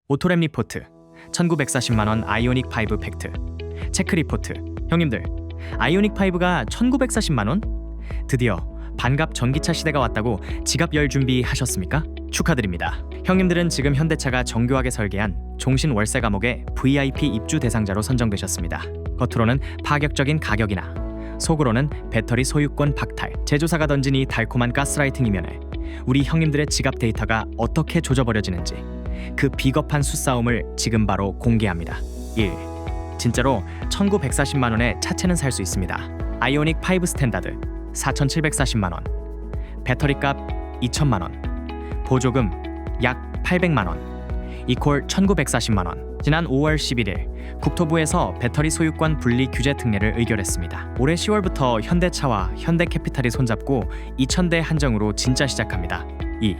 오토랩 리포트 1940만원 아이오닉 5 팩트. 체크 리포트. 형님들, 아이오닉 5가 1940만원? 드디어 반갑 전기차 시대가 왔다고 지갑 열 준비 하셨습니까? 축하드립니다. 형님들은 지금 현대차가 정교하게 설계한 종신 월세 감옥의 VIP 입주 대상자로 선정되셨습니다. 겉으로는 파격적인 가격이나 속으로는 배터리 소유권 박탈, 제조사가 던진 이 달콤한 가스라이팅 이면에 우리 형님들의 지갑 데이터가 어떻게 조져버려지는지 그 비겁한 수싸움을 지금 바로 공개합니다. 1. 진짜로 1940만원에 차체는 살 수 있습니다. 아이오닉 5 스탠다드 4,740만원, 배터리값 2천만원, 보조금 약 800만원, 이퀄 1940만원. 지난 5월 11일 국토부에서 배터리 소유권 분리 규제 특례를 의결했습니다. 올해 10월부터 현대차와 현대캐피탈이 손잡고 2,000대 한정으로 진짜 시작합니다. 2.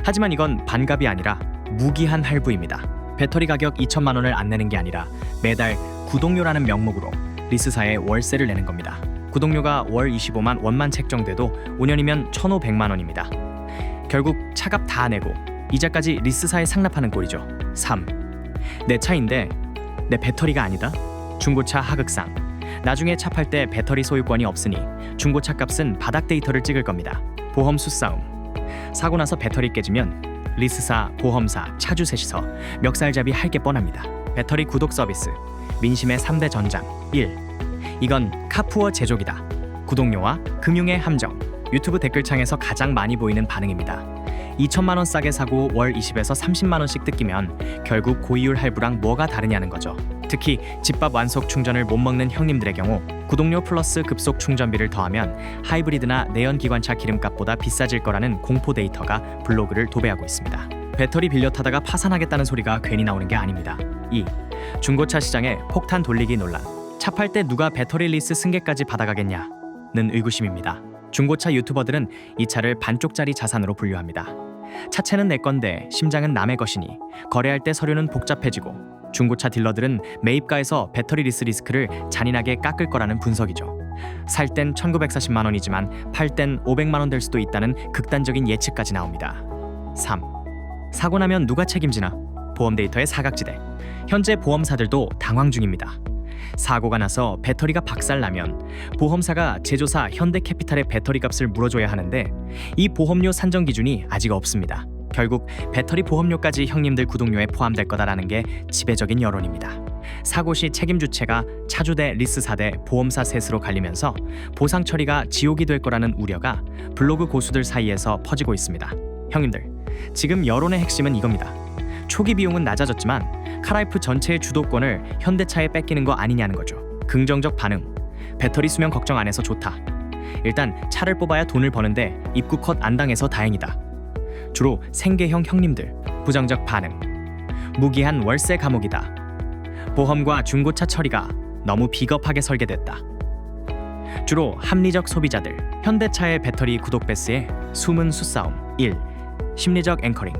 하지만 이건 반값이 아니라 무기한 할부입니다. 배터리 가격 2천만원을 안 내는 게 아니라 매달 구독료라는 명목으로 리스사에 월세를 내는 겁니다. 구독료가 월 25만 원만 책정돼도 5년이면 1,500만원입니다. 결국 차값 다 내고 이자까지 리스사에 상납하는 꼴이죠. 3. 내 차인데 내 배터리가 아니다? 중고차 하극상. 나중에 차 팔 때 배터리 소유권이 없으니 중고차 값은 바닥 데이터를 찍을 겁니다. 보험 수싸움. 사고 나서 배터리 깨지면 리스사, 보험사, 차주 셋이서 멱살잡이 할 게 뻔합니다. 배터리 구독 서비스. 민심의 3대 전장. 1. 이건 카푸어 제조기다. 구독료와 금융의 함정. 유튜브 댓글창에서 가장 많이 보이는 반응입니다. 2천만원 싸게 사고 월 20에서 30만원씩 뜯기면 결국 고이율 할부랑 뭐가 다르냐는 거죠. 특히 집밥 완속 충전을 못 먹는 형님들의 경우 구독료 플러스 급속 충전비를 더하면 하이브리드나 내연기관차 기름값보다 비싸질 거라는 공포 데이터가 블로그를 도배하고 있습니다. 배터리 빌려 타다가 파산하겠다는 소리가 괜히 나오는 게 아닙니다. 2. 중고차 시장의 폭탄 돌리기 논란. 차 팔 때 누가 배터리 리스 승계까지 받아가겠냐는 의구심입니다. 중고차 유튜버들은 이 차를 반쪽짜리 자산으로 분류합니다. 차체는 내 건데 심장은 남의 것이니 거래할 때 서류는 복잡해지고, 중고차 딜러들은 매입가에서 배터리 리스 리스크를 잔인하게 깎을 거라는 분석이죠. 살 땐 1940만원이지만 팔 땐 500만원 될 수도 있다는 극단적인 예측까지 나옵니다. 3. 사고 나면 누가 책임지나? 보험 데이터의 사각지대. 현재 보험사들도 당황 중입니다. 사고가 나서 배터리가 박살나면 보험사가 제조사 현대캐피탈의 배터리 값을 물어줘야 하는데 이 보험료 산정 기준이 아직 없습니다. 결국 배터리 보험료까지 형님들 구독료에 포함될 거다라는 게 지배적인 여론입니다. 사고 시 책임 주체가 차주 대 리스사 대 보험사 셋으로 갈리면서 보상 처리가 지옥이 될 거라는 우려가 블로그 고수들 사이에서 퍼지고 있습니다. 형님들, 지금 여론의 핵심은 이겁니다. 초기 비용은 낮아졌지만 카라이프 전체의 주도권을 현대차에 뺏기는 거 아니냐는 거죠. 긍정적 반응. 배터리 수명 걱정 안 해서 좋다. 일단 차를 뽑아야 돈을 버는데 입구 컷 안 당해서 다행이다. 주로 생계형 형님들. 부정적 반응. 무기한 월세 감옥이다. 보험과 중고차 처리가 너무 비겁하게 설계됐다. 주로 합리적 소비자들. 현대차의 배터리 구독 베스의 숨은 수싸움. 1. 심리적 앵커링.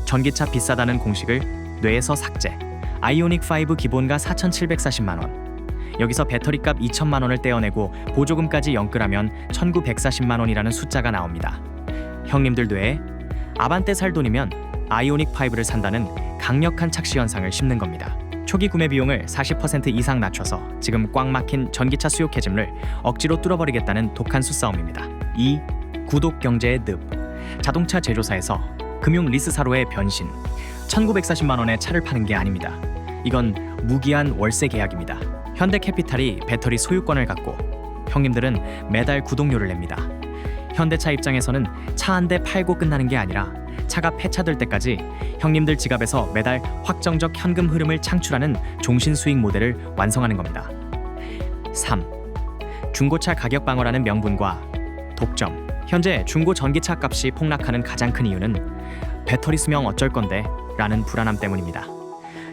전기차 비싸다는 공식을 뇌에서 삭제. 아이오닉 5 기본가 4,740만원. 여기서 배터리값 2천만원을 떼어내고 보조금까지 연끌하면 1,940만원이라는 숫자가 나옵니다. 형님들 뇌에 아반떼 살 돈이면 아이오닉 5를 산다는 강력한 착시 현상을 심는 겁니다. 초기 구매 비용을 40% 이상 낮춰서 지금 꽉 막힌 전기차 수요 캐즘을 억지로 뚫어버리겠다는 독한 수싸움입니다. 2. 구독 경제의 늪. 자동차 제조사에서 금융 리스사로의 변신. 1940만원에 차를 파는 게 아닙니다. 이건 무기한 월세 계약입니다. 현대캐피탈이 배터리 소유권을 갖고 형님들은 매달 구독료를 냅니다. 현대차 입장에서는 차 한 대 팔고 끝나는 게 아니라 차가 폐차될 때까지 형님들 지갑에서 매달 확정적 현금 흐름을 창출하는 종신 수익 모델을 완성하는 겁니다. 3. 중고차 가격 방어라는 명분과 독점. 현재 중고 전기차 값이 폭락하는 가장 큰 이유는 배터리 수명 어쩔 건데? 라는 불안함 때문입니다.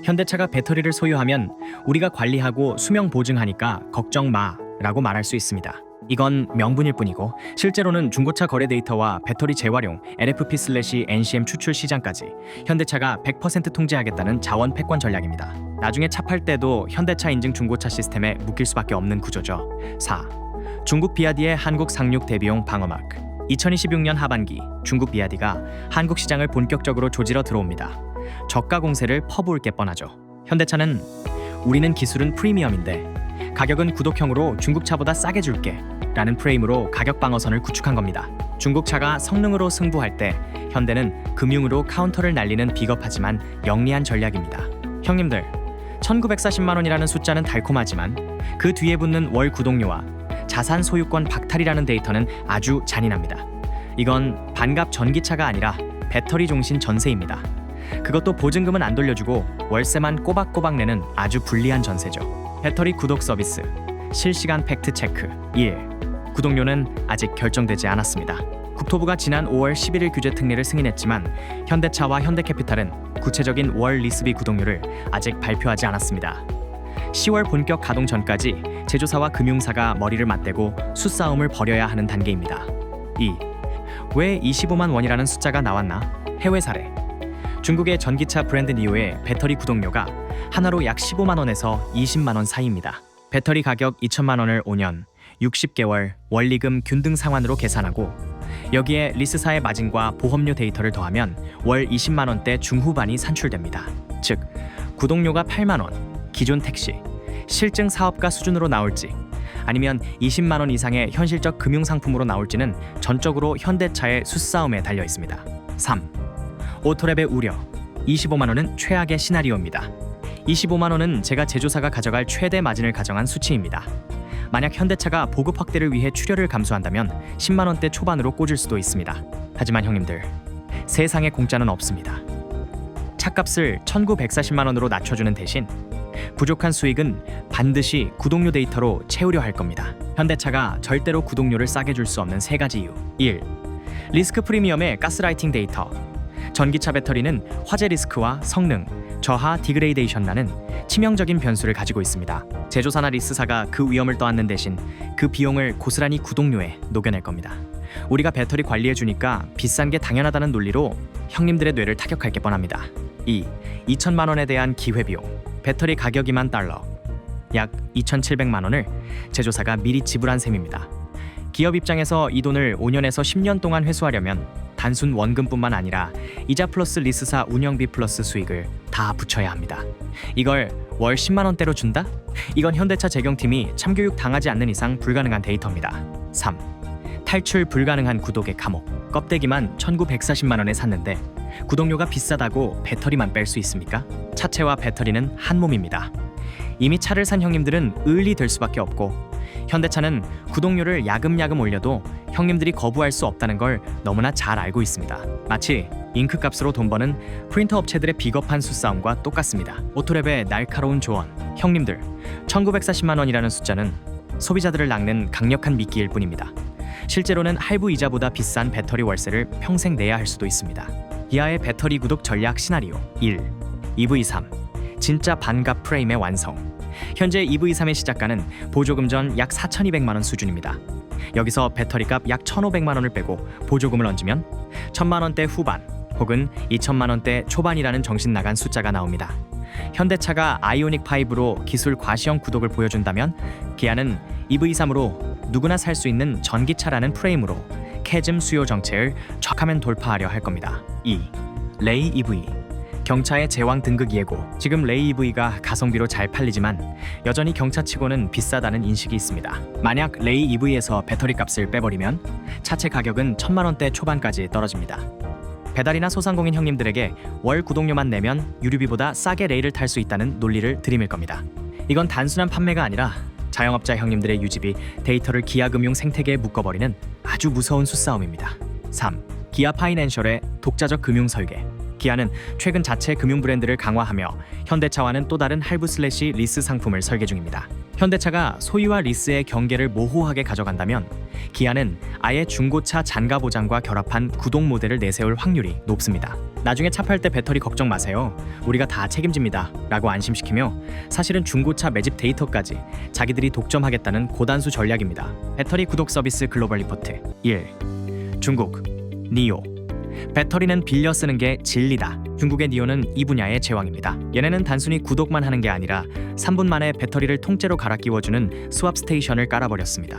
현대차가 배터리를 소유하면 우리가 관리하고 수명 보증하니까 걱정 마 라고 말할 수 있습니다. 이건 명분일 뿐이고 실제로는 중고차 거래 데이터와 배터리 재활용, LFP/NCM 추출 시장까지 현대차가 100% 통제하겠다는 자원 패권 전략입니다. 나중에 차 팔 때도 현대차 인증 중고차 시스템에 묶일 수밖에 없는 구조죠. 4. 중국 비아디의 한국 상륙 대비용 방어 마크. 2026년 하반기 중국 비아디가 한국 시장을 본격적으로 조지러 들어옵니다. 저가 공세를 퍼부을 게 뻔하죠. 현대차는 우리는 기술은 프리미엄인데 가격은 구독형으로 중국차보다 싸게 줄게 라는 프레임으로 가격 방어선을 구축한 겁니다. 중국차가 성능으로 승부할 때 현대는 금융으로 카운터를 날리는 비겁하지만 영리한 전략입니다. 형님들, 1940만 원이라는 숫자는 달콤하지만 그 뒤에 붙는 월 구독료와 자산 소유권 박탈이라는 데이터는 아주 잔인합니다. 이건 반값 전기차가 아니라 배터리 종신 전세입니다. 그것도 보증금은 안 돌려주고 월세만 꼬박꼬박 내는 아주 불리한 전세죠. 배터리 구독 서비스, 실시간 팩트 체크 1. 구독료는 아직 결정되지 않았습니다. 국토부가 지난 5월 11일 규제 특례를 승인했지만 현대차와 현대캐피탈은 구체적인 월 리스비 구독료를 아직 발표하지 않았습니다. 10월 본격 가동 전까지 제조사와 금융사가 머리를 맞대고 수싸움을 벌여야 하는 단계입니다. 2. 왜 25만 원이라는 숫자가 나왔나? 해외 사례. 중국의 전기차 브랜드 니오의 배터리 구독료가 하나로 약 15만 원에서 20만 원 사이입니다. 배터리 가격 2천만 원을 5년, 60개월 원리금 균등 상환으로 계산하고 여기에 리스사의 마진과 보험료 데이터를 더하면 월 20만 원대 중후반이 산출됩니다. 즉, 구독료가 8만 원, 기존 택시, 실증 사업가 수준으로 나올지 아니면 20만 원 이상의 현실적 금융 상품으로 나올지는 전적으로 현대차의 수싸움에 달려 있습니다. 3. 오토랩의 우려. 25만 원은 최악의 시나리오입니다. 25만 원은 제가 제조사가 가져갈 최대 마진을 가정한 수치입니다. 만약 현대차가 보급 확대를 위해 출혈을 감수한다면 10만 원대 초반으로 꽂을 수도 있습니다. 하지만 형님들, 세상에 공짜는 없습니다. 차값을 1940만 원으로 낮춰주는 대신 부족한 수익은 반드시 구독료 데이터로 채우려 할 겁니다. 현대차가 절대로 구독료를 싸게 줄 수 없는 세 가지 이유. 1. 리스크 프리미엄의 가스라이팅 데이터. 전기차 배터리는 화재 리스크와 성능, 저하 디그레이데이션라는 치명적인 변수를 가지고 있습니다. 제조사나 리스사가 그 위험을 떠안는 대신 그 비용을 고스란히 구독료에 녹여낼 겁니다. 우리가 배터리 관리해주니까 비싼 게 당연하다는 논리로 형님들의 뇌를 타격할 게 뻔합니다. 2. 2천만 원에 대한 기회비용. 배터리 가격 2만 달러, 약 2,700만 원을 제조사가 미리 지불한 셈입니다. 기업 입장에서 이 돈을 5년에서 10년 동안 회수하려면 단순 원금뿐만 아니라 이자 플러스 리스사 운영비 플러스 수익을 다 붙여야 합니다. 이걸 월 10만 원대로 준다? 이건 현대차 재경팀이 참교육 당하지 않는 이상 불가능한 데이터입니다. 3. 탈출 불가능한 구독의 감옥. 껍데기만 1940만 원에 샀는데 구독료가 비싸다고 배터리만 뺄 수 있습니까? 차체와 배터리는 한 몸입니다. 이미 차를 산 형님들은 을이 될 수밖에 없고 현대차는 구독료를 야금야금 올려도 형님들이 거부할 수 없다는 걸 너무나 잘 알고 있습니다. 마치 잉크 값으로 돈 버는 프린터 업체들의 비겁한 수싸움과 똑같습니다. 오토랩의 날카로운 조언. 형님들, 1940만 원이라는 숫자는 소비자들을 낚는 강력한 미끼일 뿐입니다. 실제로는 할부 이자보다 비싼 배터리 월세를 평생 내야 할 수도 있습니다. 이하의 배터리 구독 전략 시나리오 1. EV3 진짜 반값 프레임의 완성. 현재 EV3의 시작가는 보조금 전 약 4,200만 원 수준입니다. 여기서 배터리값 약 1,500만 원을 빼고 보조금을 얹으면 1,000만 원대 후반 혹은 2,000만 원대 초반이라는 정신 나간 숫자가 나옵니다. 현대차가 아이오닉 5로 기술 과시형 구독을 보여준다면 기아는 EV3으로 누구나 살 수 있는 전기차라는 프레임으로 캐즘 수요 정체를 척하면 돌파하려 할 겁니다. 2. 레이 EV 경차의 제왕 등극 예고. 지금 레이 EV가 가성비로 잘 팔리지만 여전히 경차치고는 비싸다는 인식이 있습니다. 만약 레이 EV에서 배터리 값을 빼버리면 차체 가격은 1,000만 원대 초반까지 떨어집니다. 배달이나 소상공인 형님들에게 월 구독료만 내면 유류비보다 싸게 레이를 탈 수 있다는 논리를 들이밀 겁니다. 이건 단순한 판매가 아니라 자영업자 형님들의 유지비, 데이터를 기아금융 생태계에 묶어버리는 아주 무서운 수싸움입니다. 3. 기아 파이낸셜의 독자적 금융 설계. 기아는 최근 자체 금융 브랜드를 강화하며 현대차와는 또 다른 할부 슬래시 리스 상품을 설계 중입니다. 현대차가 소유와 리스의 경계를 모호하게 가져간다면 기아는 아예 중고차 잔가 보장과 결합한 구독 모델을 내세울 확률이 높습니다. 나중에 차 팔 때 배터리 걱정 마세요. 우리가 다 책임집니다. 라고 안심시키며 사실은 중고차 매집 데이터까지 자기들이 독점하겠다는 고단수 전략입니다. 배터리 구독 서비스 글로벌 리포트 1. 중국 니오 배터리는 빌려 쓰는 게 진리다. 중국의 니오는 이 분야의 제왕입니다. 얘네는 단순히 구독만 하는 게 아니라 3분 만에 배터리를 통째로 갈아 끼워주는 스왑 스테이션을 깔아버렸습니다.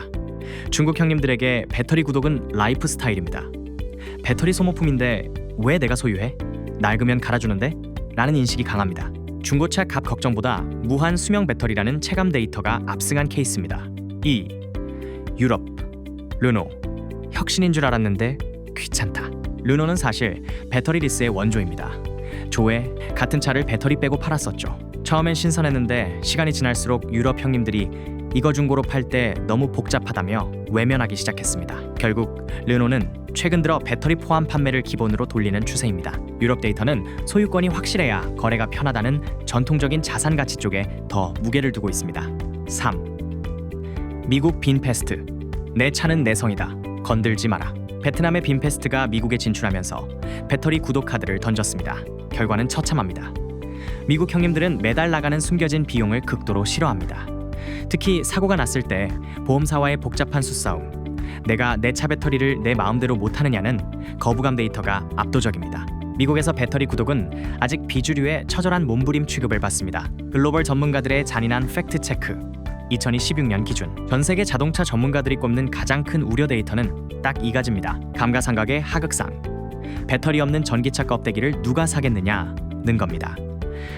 중국 형님들에게 배터리 구독은 라이프 스타일입니다. 배터리 소모품인데 왜 내가 소유해? 낡으면 갈아주는데? 라는 인식이 강합니다. 중고차 값 걱정보다 무한 수명 배터리라는 체감 데이터가 압승한 케이스입니다. 2. 유럽 르노. 혁신인 줄 알았는데 귀찮다. 르노는 사실 배터리 리스의 원조입니다. 조에 같은 차를 배터리 빼고 팔았었죠. 처음엔 신선했는데 시간이 지날수록 유럽 형님들이 이거 중고로 팔 때 너무 복잡하다며 외면하기 시작했습니다. 결국 르노는 최근 들어 배터리 포함 판매를 기본으로 돌리는 추세입니다. 유럽 데이터는 소유권이 확실해야 거래가 편하다는 전통적인 자산 가치 쪽에 더 무게를 두고 있습니다. 3. 미국 빈페스트. 내 차는 내성이다. 건들지 마라. 베트남의 빈페스트가 미국에 진출하면서 배터리 구독 카드를 던졌습니다. 결과는 처참합니다. 미국 형님들은 매달 나가는 숨겨진 비용을 극도로 싫어합니다. 특히 사고가 났을 때 보험사와의 복잡한 수싸움, 내가 내 차 배터리를 내 마음대로 못하느냐는 거부감 데이터가 압도적입니다. 미국에서 배터리 구독은 아직 비주류의 처절한 몸부림 취급을 받습니다. 글로벌 전문가들의 잔인한 팩트 체크. 2016년 기준 전 세계 자동차 전문가들이 꼽는 가장 큰 우려 데이터는 딱 이 가지입니다. 감가상각의 하극상. 배터리 없는 전기차 껍데기를 누가 사겠느냐는 겁니다.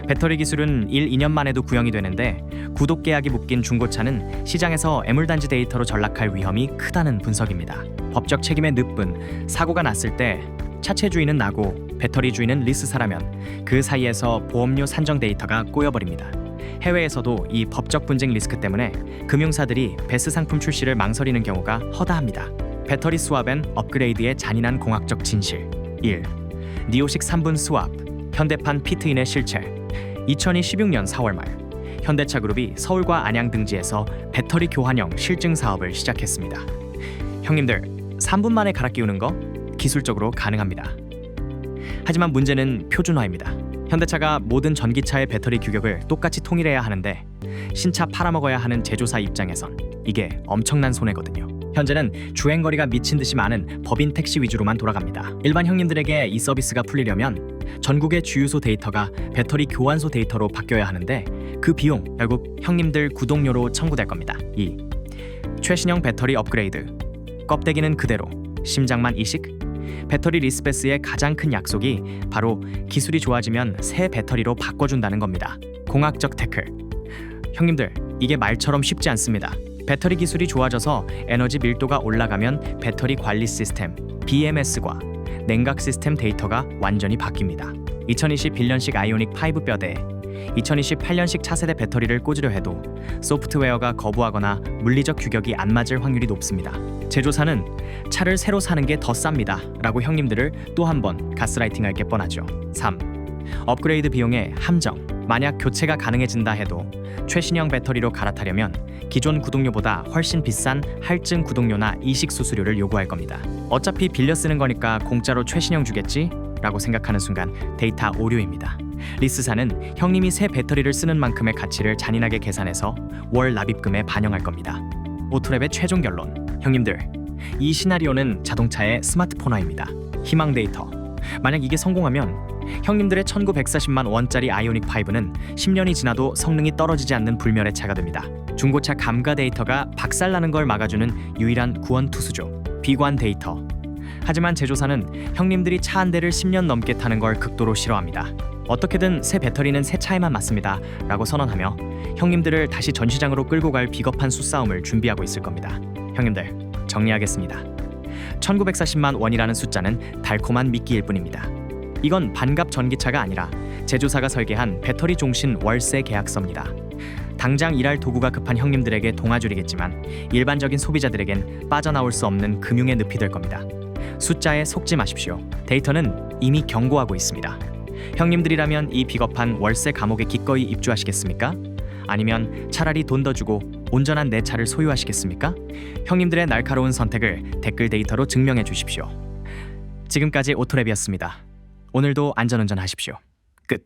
배터리 기술은 1, 2년 만에도 구형이 되는데 구독 계약이 묶인 중고차는 시장에서 애물단지 데이터로 전락할 위험이 크다는 분석입니다. 법적 책임의 늪은 사고가 났을 때 차체 주인은 나고 배터리 주인은 리스사라면 그 사이에서 보험료 산정 데이터가 꼬여버립니다. 해외에서도 이 법적 분쟁 리스크 때문에 금융사들이 베스 상품 출시를 망설이는 경우가 허다합니다. 배터리 스왑 앤 업그레이드의 잔인한 공학적 진실. 1. 니오식 3분 스왑. 현대판 피트인의 실체. 2016년 4월 말 현대차 그룹이 서울과 안양 등지에서 배터리 교환형 실증 사업을 시작했습니다. 형님들, 3분 만에 갈아 끼우는 거 기술적으로 가능합니다. 하지만 문제는 표준화입니다. 현대차가 모든 전기차의 배터리 규격을 똑같이 통일해야 하는데 신차 팔아먹어야 하는 제조사 입장에선 이게 엄청난 손해거든요. 현재는 주행거리가 미친 듯이 많은 법인 택시 위주로만 돌아갑니다. 일반 형님들에게 이 서비스가 풀리려면 전국의 주유소 데이터가 배터리 교환소 데이터로 바뀌어야 하는데 그 비용 결국 형님들 구독료로 청구될 겁니다. 2. 최신형 배터리 업그레이드. 껍데기는 그대로, 심장만 이식? 배터리 리스베스의 가장 큰 약속이 바로 기술이 좋아지면 새 배터리로 바꿔준다는 겁니다. 공학적 태클. 형님들, 이게 말처럼 쉽지 않습니다. 배터리 기술이 좋아져서 에너지 밀도가 올라가면 배터리 관리 시스템 BMS과 냉각 시스템 데이터가 완전히 바뀝니다. 2021년식 아이오닉 5 뼈대에 2028년식 차세대 배터리를 꽂으려 해도 소프트웨어가 거부하거나 물리적 규격이 안 맞을 확률이 높습니다. 제조사는 차를 새로 사는 게 더 쌉니다 라고 형님들을 또 한 번 가스라이팅할 게 뻔하죠. 3. 업그레이드 비용의 함정. 만약 교체가 가능해진다 해도 최신형 배터리로 갈아타려면 기존 구독료보다 훨씬 비싼 할증 구독료나 이식 수수료를 요구할 겁니다. 어차피 빌려 쓰는 거니까 공짜로 최신형 주겠지? 라고 생각하는 순간 데이터 오류입니다. 리스사는 형님이 새 배터리를 쓰는 만큼의 가치를 잔인하게 계산해서 월 납입금에 반영할 겁니다. 오토랩의 최종 결론. 형님들, 이 시나리오는 자동차의 스마트폰화입니다. 희망 데이터. 만약 이게 성공하면 형님들의 1940만 원짜리 아이오닉 5는 10년이 지나도 성능이 떨어지지 않는 불멸의 차가 됩니다. 중고차 감가 데이터가 박살나는 걸 막아주는 유일한 구원 투수죠. 비관 데이터. 하지만 제조사는 형님들이 차 한 대를 10년 넘게 타는 걸 극도로 싫어합니다. 어떻게든 새 배터리는 새 차에만 맞습니다 라고 선언하며 형님들을 다시 전시장으로 끌고 갈 비겁한 수싸움을 준비하고 있을 겁니다. 형님들, 정리하겠습니다. 1940만 원이라는 숫자는 달콤한 미끼일 뿐입니다. 이건 반값 전기차가 아니라 제조사가 설계한 배터리 종신 월세 계약서입니다. 당장 일할 도구가 급한 형님들에게 동아줄이겠지만 일반적인 소비자들에겐 빠져나올 수 없는 금융의 늪이 될 겁니다. 숫자에 속지 마십시오. 데이터는 이미 경고하고 있습니다. 형님들이라면 이 비겁한 월세 감옥에 기꺼이 입주하시겠습니까? 아니면 차라리 돈 더 주고 온전한 내 차를 소유하시겠습니까? 형님들의 날카로운 선택을 댓글 데이터로 증명해 주십시오. 지금까지 오토랩이었습니다. 오늘도 안전운전 하십시오. 끝.